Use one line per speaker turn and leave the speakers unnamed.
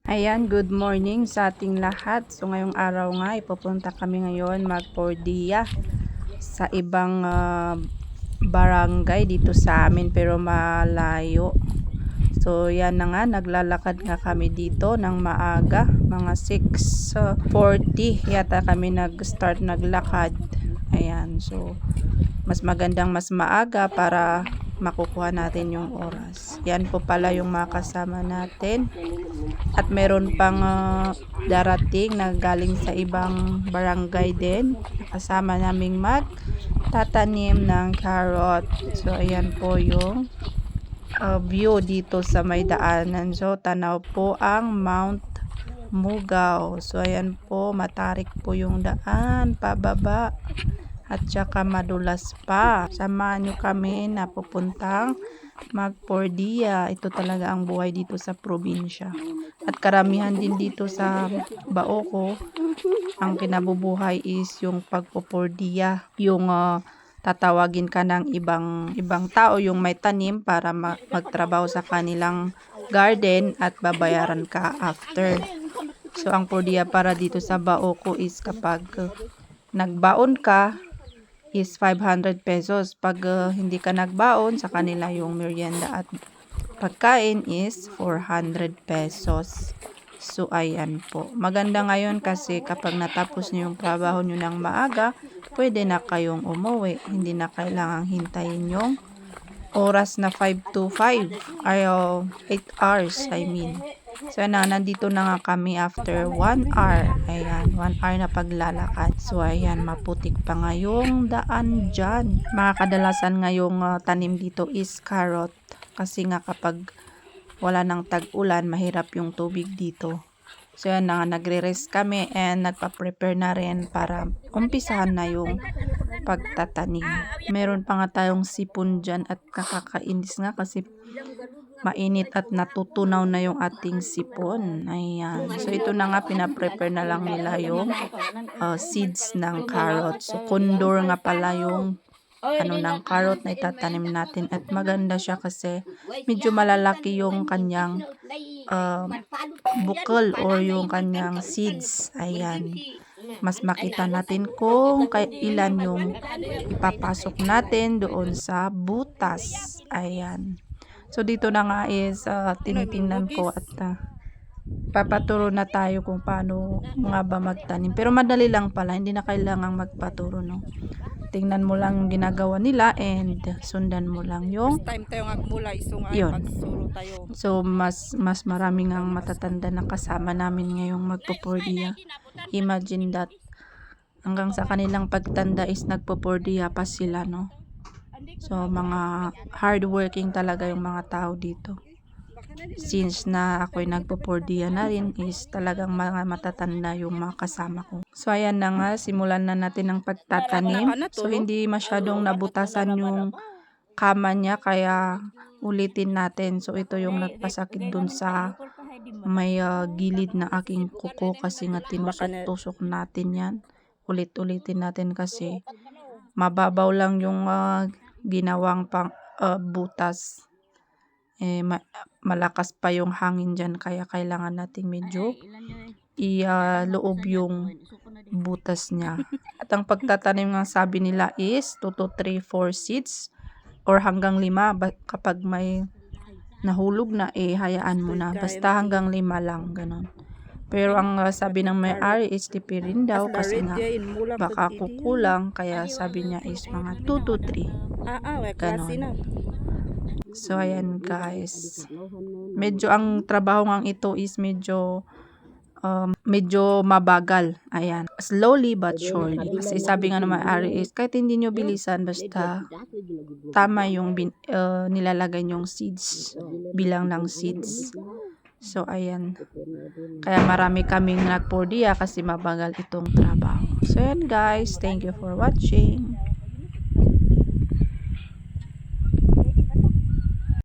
Ayan, good morning sa ating lahat. So ngayong araw nga, ipupunta kami ngayon magpordiya sa ibang barangay dito sa amin pero malayo. So yan na nga, naglalakad nga kami dito ng maaga, mga 6:40 yata kami nag-start naglakad. Ayan, so mas magandang mas maaga para makukuha natin yung oras. Yan po pala yung mga kasama natin. At meron pang darating na galing sa ibang barangay din. Kasama naming magtatanim ng carrot. So ayan po yung view dito sa may daanan. So tanaw po ang Mount Mugao. So ayan po, matarik po yung daan pababa. At saka madulas pa. Samahan nyo kami na pupuntang magpordiya. Ito talaga ang buhay dito sa probinsya. At karamihan din dito sa Baoco, ang kinabubuhay is yung pagpopordiya. Yung tatawagin ka ng ibang tao, yung may tanim para magtrabaho sa kanilang garden at babayaran ka after. So ang pordiya para dito sa Baoco is kapag nagbaon ka, is 500 pesos. Pag hindi ka nagbaon, sa kanila yung merienda at pagkain is 400 pesos. So ayan po. Maganda ngayon kasi kapag natapos nyo yung trabaho nyo ng maaga, pwede na kayong umuwi. Hindi na kailangang hintayin yung oras na 5 to 5 ay 8 hours I mean. So nandito na nga kami after 1 hour. Ayan, 1 hour na paglalakad. So ayan, maputik pa ngayong daan dyan. Mga kadalasan ngayong tanim dito is carrot. Kasi nga kapag wala nang tag-ulan, mahirap yung tubig dito. So yan na, nagre-rest kami and nagpa-prepare na rin para umpisahan na yung pagtatanim. Meron pa nga tayong sipon dyan at nakakainis nga kasi mainit at natutunaw na yung ating sipon. Ayan. So ito na nga, pinaprepare na lang nila yung seeds ng carrot. So kondor nga pala yung ng carrot na itatanim natin at maganda siya kasi medyo malalaki yung kanyang bukol or yung kanyang seeds. Ayan. Mas makita natin kung ilan yung ipapasok natin doon sa butas. Ayan. So dito na nga is tinitingnan ko at papaturo na tayo kung paano nga ba magtanim. Pero madali lang pala, hindi na kailangang magpaturo, no. Tingnan mo lang yung ginagawa nila and sundan mo lang yung
time tayo magmula isong ay
yun.
pagsuro tayo.
So mas maraming ang matatanda na kasama namin ngayong magpopordiya. Imagine that hanggang sa kanilang pagtanda is nagpopordiya pa sila, no. So mga hardworking talaga yung mga tao dito. Since na ako'y nagpopordiya na rin is talagang mga matatanda yung mga kasama ko. So ayan na nga, simulan na natin ang pagtatanim. So hindi masyadong nabutasan yung kama niya kaya ulitin natin. So ito yung nagpasakit dun sa may gilid na aking kuko kasi nga tinusok-tusok natin yan. Ulit-ulitin natin kasi mababaw lang yung ginawang butas. Malakas pa yung hangin dyan kaya kailangan natin medyo iloob yung butas niya. At ang pagtatanim nga sabi nila is 2 to 3, 4 seeds or hanggang 5 kapag may nahulog na hayaan mo na basta hanggang 5 lang ganon. Pero ang sabi ng may-ari is tipirin daw kasi nga baka kukulang kaya sabi niya is mga 2 to 3 ganon. So ayan guys, medyo ang trabaho ng ito is medyo mabagal. Ayan, slowly but surely. Kasi sabi nga ng may-ari is kahit hindi nyo bilisan basta tama yung nilalagay yung seeds, bilang ng seeds. So ayan, kaya marami kaming nagpordiya kasi mabagal itong trabaho. So ayan guys, thank you for watching.